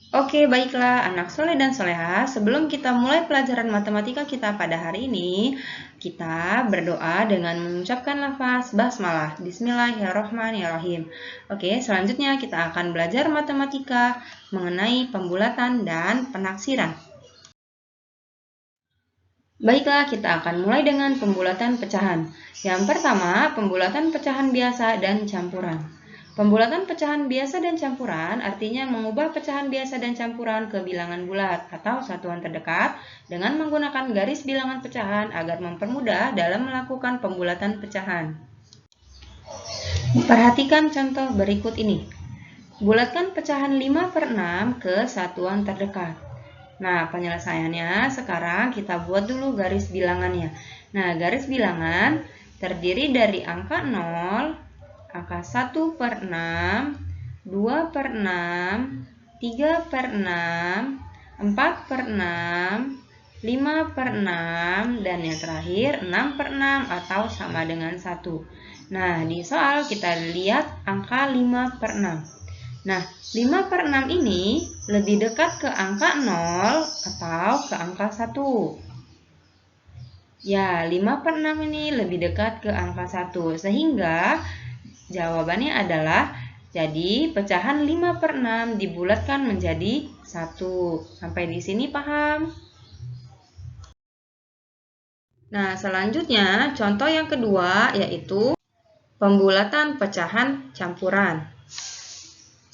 Oke, baiklah anak soleh dan soleha. Sebelum kita mulai pelajaran matematika kita pada hari ini, kita berdoa dengan mengucapkan lafaz basmalah. Bismillahirrohmanirrohim. Oke, selanjutnya kita akan belajar matematika mengenai pembulatan dan penaksiran. Baiklah, kita akan mulai dengan pembulatan pecahan. Yang pertama, pembulatan pecahan biasa dan campuran. Pembulatan pecahan biasa dan campuran artinya mengubah pecahan biasa dan campuran ke bilangan bulat atau satuan terdekat dengan menggunakan garis bilangan pecahan agar mempermudah dalam melakukan pembulatan pecahan. Perhatikan contoh berikut ini. Bulatkan pecahan 5/6 ke satuan terdekat. Nah, penyelesaiannya sekarang kita buat dulu garis bilangannya. Nah, garis bilangan terdiri dari angka 0, angka 1/6, 2/6, 3/6, 4/6, 5/6, dan yang terakhir 6/6 atau sama dengan 1. Nah, di soal kita lihat angka 5/6. Nah, 5/6 ini lebih dekat ke angka 0 atau ke angka 1? Ya, 5/6 ini lebih dekat ke angka 1. Sehingga jawabannya adalah, jadi pecahan 5/6 dibulatkan menjadi 1. Sampai di sini paham? Nah, selanjutnya contoh yang kedua yaitu pembulatan pecahan campuran.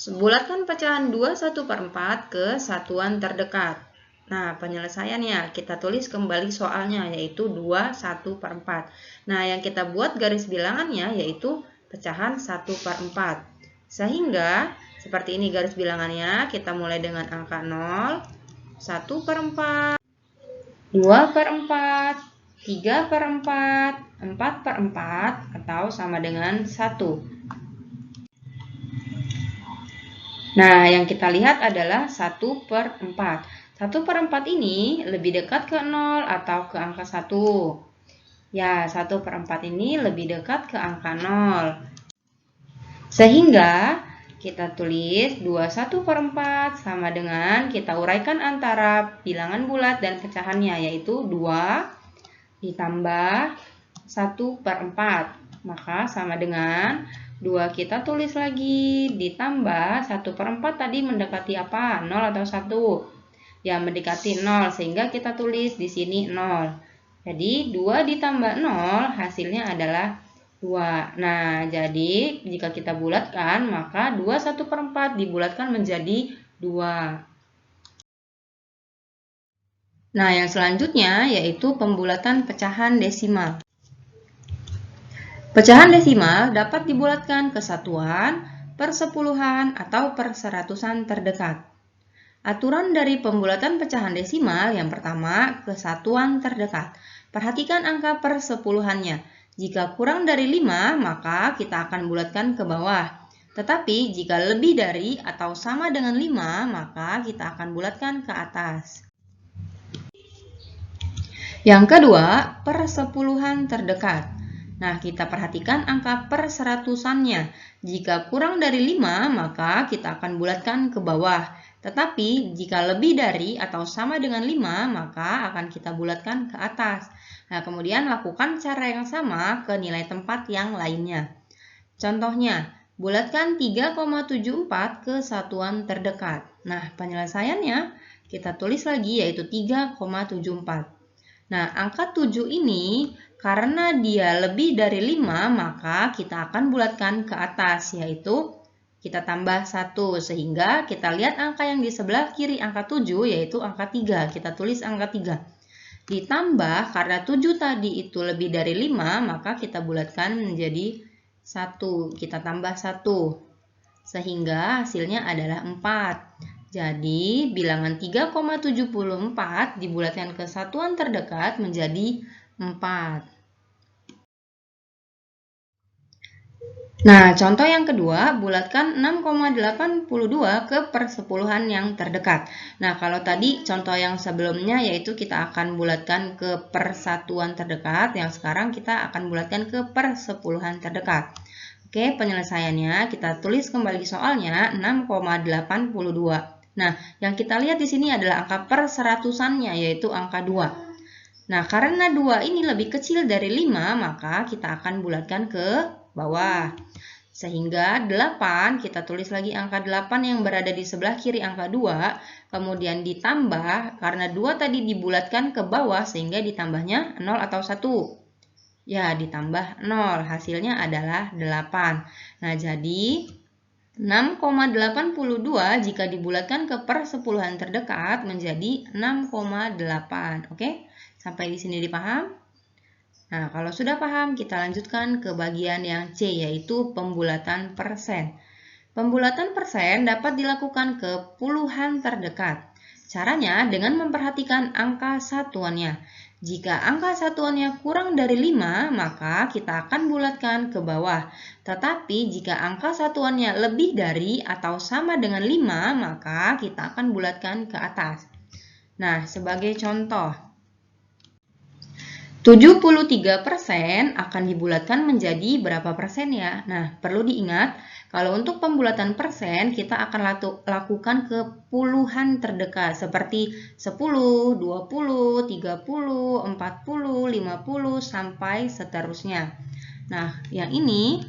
Bulatkan pecahan 2/1/4 ke satuan terdekat. Nah, penyelesaiannya kita tulis kembali soalnya yaitu 2/1/4. Nah, yang kita buat garis bilangannya yaitu pecahan 1/4. Sehingga seperti ini garis bilangannya, kita mulai dengan angka 0, 1/4, 2/4, 3/4, 4/4 atau sama dengan 1. Nah, yang kita lihat adalah 1/4. 1/4 ini lebih dekat ke 0 atau ke angka 1. Ya, 1/4 ini lebih dekat ke angka 0. Sehingga kita tulis 21/4 sama dengan kita uraikan antara bilangan bulat dan pecahannya, yaitu 2 ditambah 1/4. Maka sama dengan 2 kita tulis lagi ditambah 1/4 tadi mendekati apa? 0 atau 1? Ya, mendekati 0 sehingga kita tulis di sini 0. Jadi 2 ditambah 0 hasilnya adalah 2. Nah, jadi jika kita bulatkan maka 2/1/4 dibulatkan menjadi 2. Nah, yang selanjutnya yaitu pembulatan pecahan desimal. Pecahan desimal dapat dibulatkan ke satuan, persepuluhan, atau perseratusan terdekat. Aturan dari pembulatan pecahan desimal yang pertama ke satuan terdekat. Perhatikan angka persepuluhannya. Jika kurang dari 5, maka kita akan bulatkan ke bawah. Tetapi jika lebih dari atau sama dengan 5, maka kita akan bulatkan ke atas. Yang kedua, persepuluhan terdekat. Nah, kita perhatikan angka perseratusannya. Jika kurang dari 5, maka kita akan bulatkan ke bawah. Tetapi, jika lebih dari atau sama dengan 5, maka akan kita bulatkan ke atas. Nah, kemudian lakukan cara yang sama ke nilai tempat yang lainnya. Contohnya, bulatkan 3,74 ke satuan terdekat. Nah, penyelesaiannya kita tulis lagi yaitu 3,74. Nah, angka 7 ini karena dia lebih dari 5, maka kita akan bulatkan ke atas, yaitu kita tambah 1. Sehingga kita lihat angka yang di sebelah kiri angka 7, yaitu angka 3. Kita tulis angka 3. Ditambah, karena 7 tadi itu lebih dari 5, maka kita bulatkan menjadi 1. Kita tambah 1. Sehingga hasilnya adalah 4. Jadi, bilangan 3,74 dibulatkan ke satuan terdekat menjadi 4. Nah, contoh yang kedua, bulatkan 6,82 ke persepuluhan yang terdekat. Nah, kalau tadi contoh yang sebelumnya yaitu kita akan bulatkan ke persatuan terdekat, yang sekarang kita akan bulatkan ke persepuluhan terdekat. Oke, penyelesaiannya kita tulis kembali soalnya 6,82. Nah, yang kita lihat di sini adalah angka per seratusannya, yaitu angka 2. Nah, karena 2 ini lebih kecil dari 5, maka kita akan bulatkan ke bawah. Sehingga 8, kita tulis lagi angka 8 yang berada di sebelah kiri angka 2, kemudian ditambah, karena 2 tadi dibulatkan ke bawah, sehingga ditambahnya 0 atau 1. Ya, ditambah 0, hasilnya adalah 8. Nah, jadi 6,82 jika dibulatkan ke persepuluhan terdekat menjadi 6,8. Oke, sampai di sini dipaham? Nah, kalau sudah paham, kita lanjutkan ke bagian yang C, yaitu pembulatan persen. Pembulatan persen dapat dilakukan ke puluhan terdekat. Caranya dengan memperhatikan angka satuannya. Jika angka satuannya kurang dari 5, maka kita akan bulatkan ke bawah. Tetapi jika angka satuannya lebih dari atau sama dengan 5, maka kita akan bulatkan ke atas. Nah, sebagai contoh, 73% akan dibulatkan menjadi berapa persen ya? Nah, perlu diingat, kalau untuk pembulatan persen, kita akan lakukan ke puluhan terdekat, seperti 10, 20, 30, 40, 50, sampai seterusnya. Nah, yang ini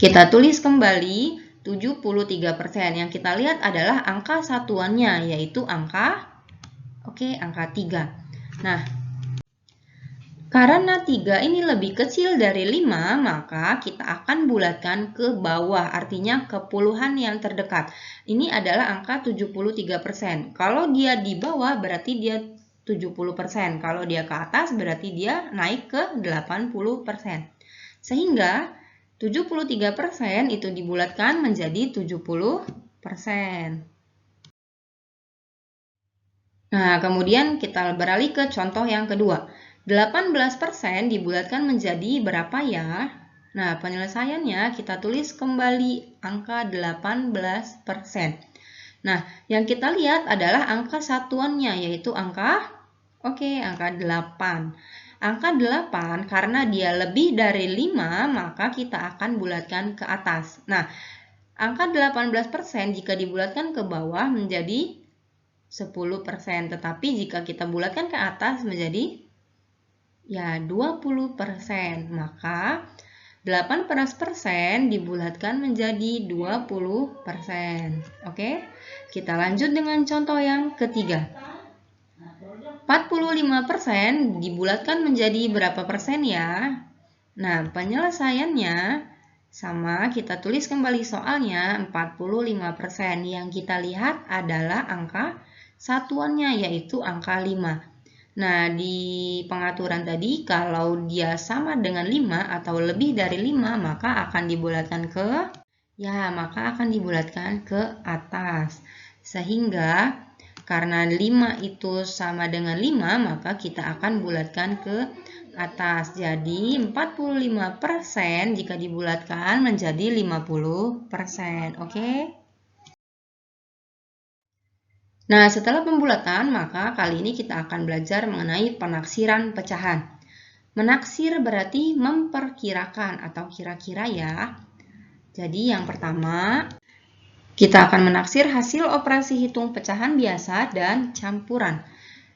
kita tulis kembali 73%. Yang kita lihat adalah angka satuannya, yaitu angka 3. Nah, karena 3 ini lebih kecil dari 5, maka kita akan bulatkan ke bawah, artinya ke puluhan yang terdekat. Ini adalah angka 73%. Kalau dia di bawah berarti dia 70%. Kalau dia ke atas berarti dia naik ke 80%. Sehingga 73% itu dibulatkan menjadi 70%. Nah, kemudian kita beralih ke contoh yang kedua. 18% dibulatkan menjadi berapa ya? Nah, penyelesaiannya kita tulis kembali angka 18%. Nah, yang kita lihat adalah angka satuannya, yaitu angka 8. Angka 8 karena dia lebih dari 5, maka kita akan bulatkan ke atas. Nah, angka 18% jika dibulatkan ke bawah menjadi 10%, tetapi jika kita bulatkan ke atas menjadi 20%, maka 18% dibulatkan menjadi 20%. Oke, kita lanjut dengan contoh yang ketiga. 45% dibulatkan menjadi berapa persen ya? Nah, penyelesaiannya sama, kita tulis kembali soalnya 45%. Yang kita lihat adalah angka satuannya, yaitu angka 5. Nah, di pengaturan tadi, kalau dia sama dengan 5 atau lebih dari 5, maka akan dibulatkan ke atas. Sehingga, karena 5 itu sama dengan 5, maka kita akan bulatkan ke atas. Jadi, 45% jika dibulatkan menjadi 50%. Oke? Nah, setelah pembulatan, maka kali ini kita akan belajar mengenai penaksiran pecahan. Menaksir berarti memperkirakan atau kira-kira ya. Jadi yang pertama, kita akan menaksir hasil operasi hitung pecahan biasa dan campuran.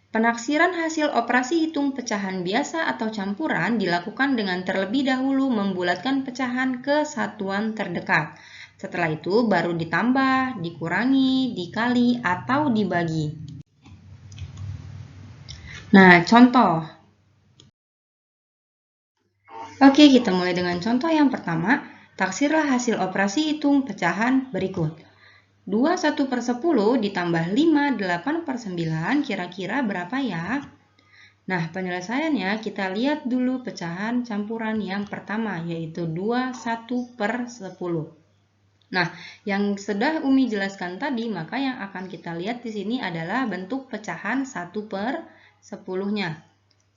Penaksiran hasil operasi hitung pecahan biasa atau campuran dilakukan dengan terlebih dahulu membulatkan pecahan ke satuan terdekat. Setelah itu baru ditambah, dikurangi, dikali, atau dibagi. Nah, contoh. Oke, kita mulai dengan contoh yang pertama. Taksirlah hasil operasi hitung pecahan berikut. 21/10 ditambah 5, 8/9, kira-kira berapa ya? Nah, penyelesaiannya kita lihat dulu pecahan campuran yang pertama, yaitu 21/10. Nah, yang sudah Umi jelaskan tadi, maka yang akan kita lihat di sini adalah bentuk pecahan 1/10-nya.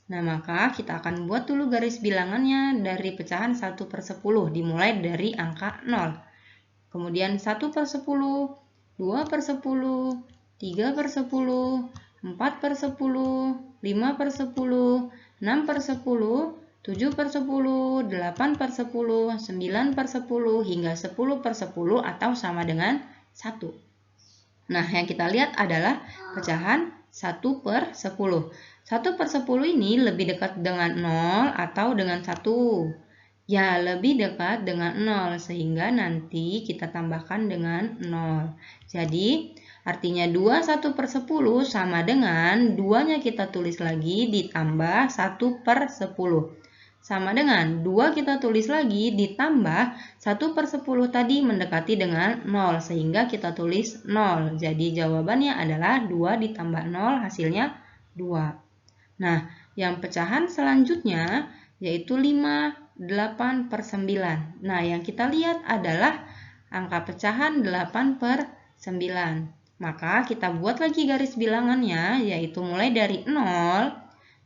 Nah, maka kita akan buat dulu garis bilangannya dari pecahan 1/10, dimulai dari angka 0. Kemudian 1/10, 2/10, 3/10, 4/10, 5/10, 6/10, 7/10, 8/10, 9/10, hingga 10/10 atau sama dengan 1. Nah, yang kita lihat adalah pecahan 1 per 10. 1 per 10 ini lebih dekat dengan 0 atau dengan 1. Ya, lebih dekat dengan 0, sehingga nanti kita tambahkan dengan 0. Jadi, artinya 2 1 per 10 sama dengan 2-nya kita tulis lagi ditambah 1 per 10. Sama dengan 2 kita tulis lagi ditambah 1 per 10 tadi mendekati dengan 0, sehingga kita tulis 0. Jadi jawabannya adalah 2 ditambah 0 hasilnya 2. Nah, yang pecahan selanjutnya yaitu 5, 8 per 9. Nah, yang kita lihat adalah angka pecahan 8 per 9. Maka kita buat lagi garis bilangannya, yaitu mulai dari 0,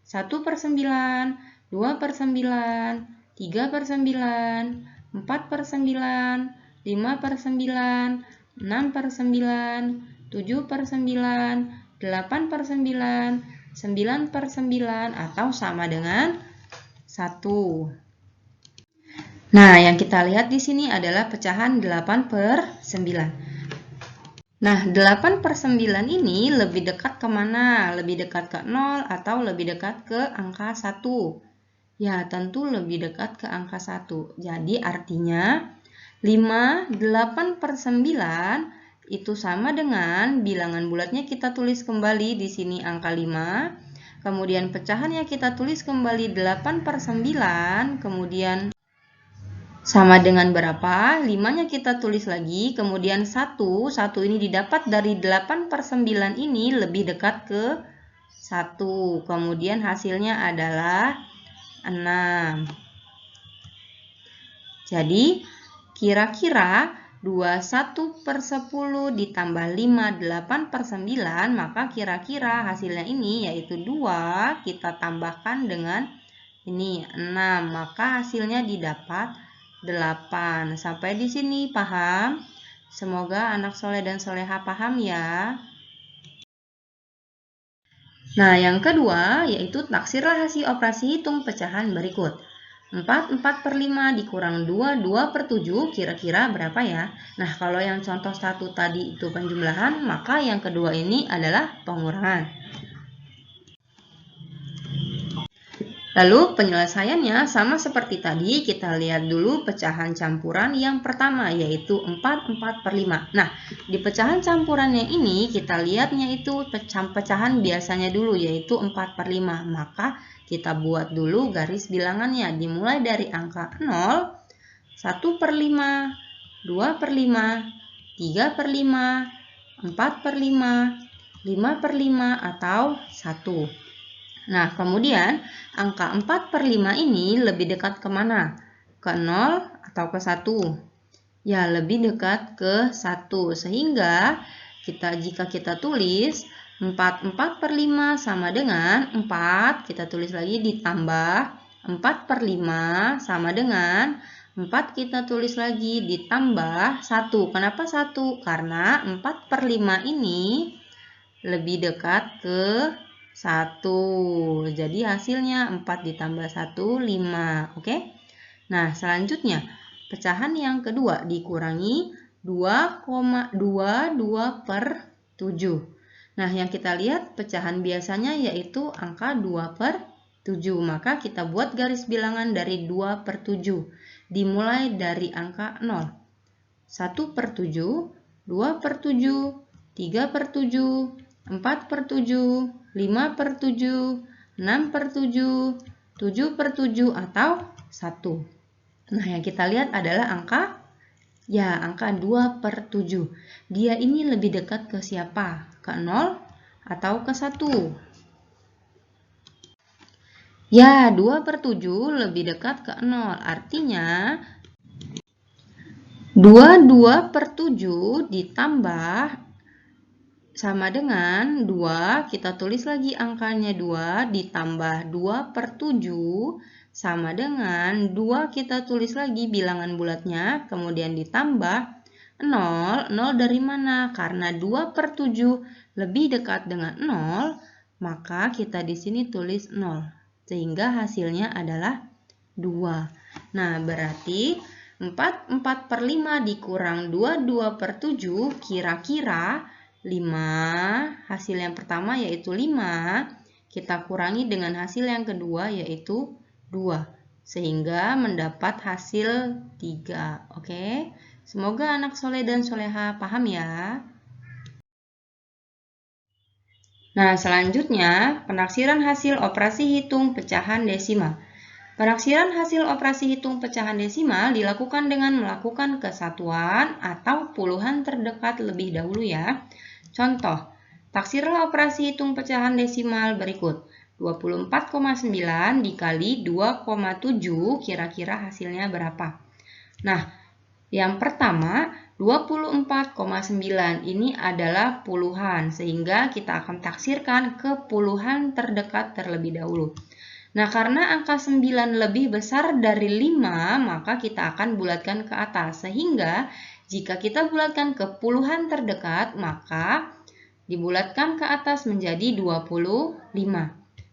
1 per 9, 2 per 9, 3 per 9, 4 per 9, 5 per 9, 6 per 9, 7 per 9, 8 per 9, 9 per 9, atau sama dengan 1. Nah, yang kita lihat di sini adalah pecahan 8 per 9. Nah, 8 per 9 ini lebih dekat kemana? Lebih dekat ke 0 atau lebih dekat ke angka 1? Ya, tentu lebih dekat ke angka 1. Jadi artinya 5, 8 per 9 itu sama dengan bilangan bulatnya kita tulis kembali di sini angka 5. Kemudian pecahannya kita tulis kembali 8 per 9. Kemudian sama dengan berapa? 5-nya kita tulis lagi. Kemudian 1 ini didapat dari 8 per 9 ini lebih dekat ke 1. Kemudian hasilnya adalah 6. Jadi, kira-kira 21 per 10 ditambah 5, 8 per 9, maka kira-kira hasilnya ini yaitu 2, kita tambahkan dengan ini 6, maka hasilnya didapat 8. Sampai di sini paham? Semoga anak soleh dan soleha paham ya. Nah, yang kedua yaitu taksirlah hasil operasi hitung pecahan berikut. 4 per 5 dikurang 2 per 7 kira-kira berapa ya? Nah, kalau yang contoh 1 tadi itu penjumlahan, maka yang kedua ini adalah pengurangan. Lalu penyelesaiannya sama seperti tadi, kita lihat dulu pecahan campuran yang pertama yaitu 4 per 5. Nah, di pecahan campurannya ini kita lihatnya itu pecahan biasanya dulu yaitu 4 per 5. Maka kita buat dulu garis bilangannya dimulai dari angka 0, 1 per 5, 2 per 5, 3 per 5, 4 per 5, 5 per 5 atau 1. Nah, kemudian angka 4 per 5 ini lebih dekat kemana? Ke 0 atau ke 1? Ya, lebih dekat ke 1. Sehingga jika kita tulis 4 per 5 sama dengan 4, kita tulis lagi ditambah 4 per 5 sama dengan 4 kita tulis lagi ditambah 1. Kenapa 1? Karena 4 per 5 ini lebih dekat ke 1. Jadi hasilnya 4 ditambah 1, 5. Oke? Nah, selanjutnya pecahan yang kedua dikurangi 2,22 per 7. Nah, yang kita lihat pecahan biasanya yaitu angka 2 per 7. Maka kita buat garis bilangan dari 2 per 7. Dimulai dari angka 0. 1 per 7, 2 per 7, 3 per 7, 4 per 7, 5 per 7, 6 per 7, 7 per 7 atau 1. Nah, yang kita lihat adalah angka 2 per 7. Dia ini lebih dekat ke siapa? Ke 0 atau ke 1? Ya, 2 per 7 lebih dekat ke 0. Artinya 2 per 7 ditambah sama dengan 2, kita tulis lagi angkanya 2, ditambah 2 per 7, sama dengan 2 kita tulis lagi bilangan bulatnya, kemudian ditambah 0. 0 dari mana? Karena 2 per 7 lebih dekat dengan 0, maka kita di sini tulis 0. Sehingga hasilnya adalah 2. Nah, berarti 4 per 5 dikurang 2 per 7 kira-kira hasil yang pertama yaitu 5, kita kurangi dengan hasil yang kedua yaitu 2. Sehingga mendapat hasil 3. Oke, semoga anak soleh dan soleha paham ya. Nah, selanjutnya penaksiran hasil operasi hitung pecahan desimal. Penaksiran hasil operasi hitung pecahan desimal dilakukan dengan melakukan kesatuan atau puluhan terdekat lebih dahulu ya. Contoh, taksirlah operasi hitung pecahan desimal berikut. 24,9 dikali 2,7 kira-kira hasilnya berapa? Nah, yang pertama 24,9 ini adalah puluhan, sehingga kita akan taksirkan ke puluhan terdekat terlebih dahulu. Nah, karena angka 9 lebih besar dari 5, maka kita akan bulatkan ke atas. Sehingga jika kita bulatkan ke puluhan terdekat, maka dibulatkan ke atas menjadi 25.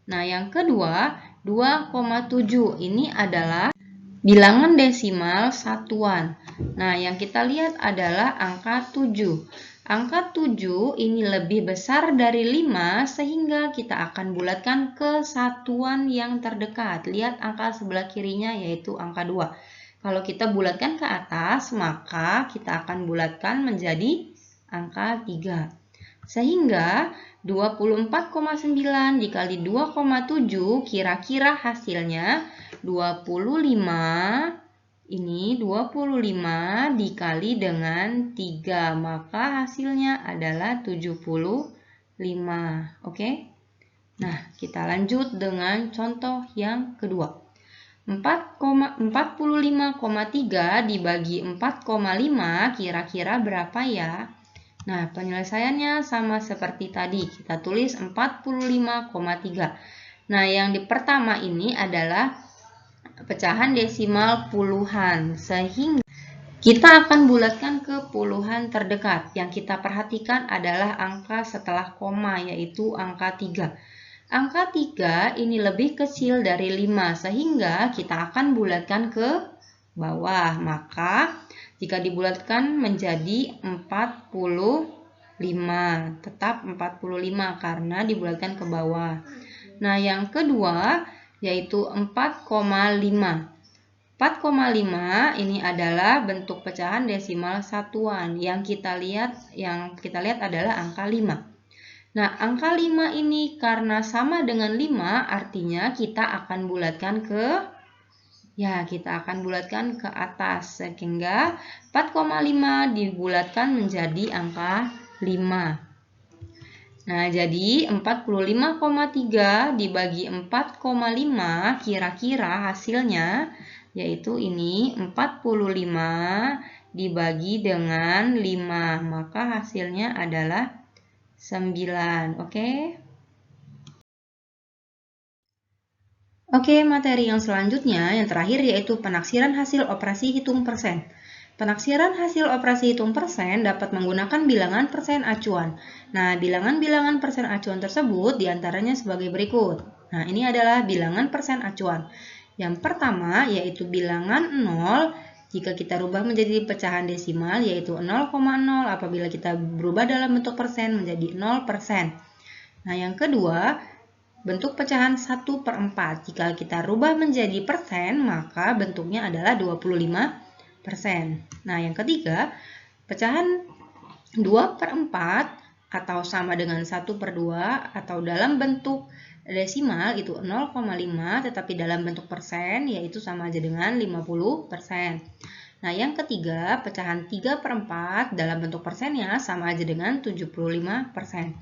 Nah, yang kedua 2,7 ini adalah bilangan desimal satuan. Nah, yang kita lihat adalah angka 7. Angka 7 ini lebih besar dari 5 sehingga kita akan bulatkan ke satuan yang terdekat. Lihat angka sebelah kirinya yaitu angka 2. Kalau kita bulatkan ke atas, maka kita akan bulatkan menjadi angka 3. Sehingga 24,9 dikali 2,7 kira-kira hasilnya 25. Ini 25 dikali dengan 3, maka hasilnya adalah 75. Oke? Nah, kita lanjut dengan contoh yang kedua. 45,3 dibagi 4,5 kira-kira berapa ya? Nah, penyelesaiannya sama seperti tadi. Kita tulis 45,3. Nah, yang di pertama ini adalah pecahan desimal puluhan. Sehingga kita akan bulatkan ke puluhan terdekat. Yang kita perhatikan adalah angka setelah koma, yaitu angka 3. Angka 3 ini lebih kecil dari 5, sehingga kita akan bulatkan ke bawah. Maka jika dibulatkan menjadi 45, tetap 45 karena dibulatkan ke bawah. Nah, yang kedua yaitu 4,5. 4,5 ini adalah bentuk pecahan desimal satuan. Yang kita lihat adalah angka 5. Nah, angka 5 ini karena sama dengan 5, artinya kita akan bulatkan ke atas, sehingga 4,5 dibulatkan menjadi angka 5. Nah, jadi 45,3 dibagi 4,5 kira-kira hasilnya yaitu ini 45 dibagi dengan 5, maka hasilnya adalah 9. Oke? Oke, materi yang selanjutnya, yang terakhir yaitu penaksiran hasil operasi hitung persen. Penaksiran hasil operasi hitung persen dapat menggunakan bilangan persen acuan. Nah, bilangan-bilangan persen acuan tersebut diantaranya sebagai berikut. Nah, ini adalah bilangan persen acuan. Yang pertama yaitu bilangan 0 jika kita rubah menjadi pecahan desimal yaitu 0,0 apabila kita berubah dalam bentuk persen menjadi 0%. Nah, yang kedua, bentuk pecahan 1/4. Jika kita rubah menjadi persen, maka bentuknya adalah 25%. Nah, yang ketiga, pecahan 2/4 atau sama dengan 1/2 atau dalam bentuk desimal itu 0,5 tetapi dalam bentuk persen yaitu sama aja dengan 50%. Nah, yang ketiga, pecahan 3/4 dalam bentuk persennya sama aja dengan 75%.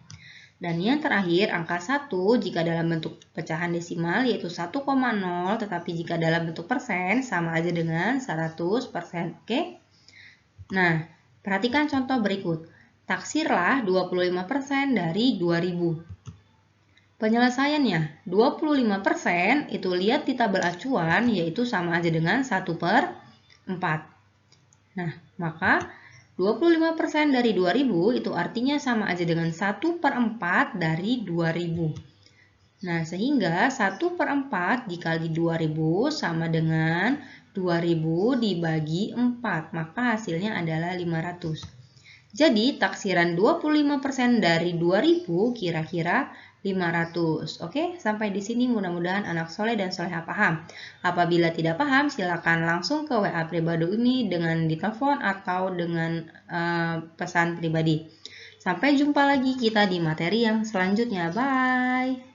Dan yang terakhir, angka 1 jika dalam bentuk pecahan desimal yaitu 1,0, tetapi jika dalam bentuk persen sama aja dengan 100%. Oke? Nah, perhatikan contoh berikut. Taksirlah 25% dari 2000. Penyelesaiannya, 25% itu lihat di tabel acuan yaitu sama aja dengan 1/4. Nah, maka 25% dari 2000 itu artinya sama aja dengan 1/4 dari 2000. Nah, sehingga 1/4 dikali 2000 sama dengan 2000 dibagi 4. Maka hasilnya adalah 500. Jadi taksiran 25% dari 2000 kira-kira 500. Oke, sampai di sini mudah-mudahan anak soleh dan soleha paham. Apabila tidak paham, silakan langsung ke WA pribadi ini dengan ditelepon atau dengan pesan pribadi. Sampai jumpa lagi kita di materi yang selanjutnya. Bye!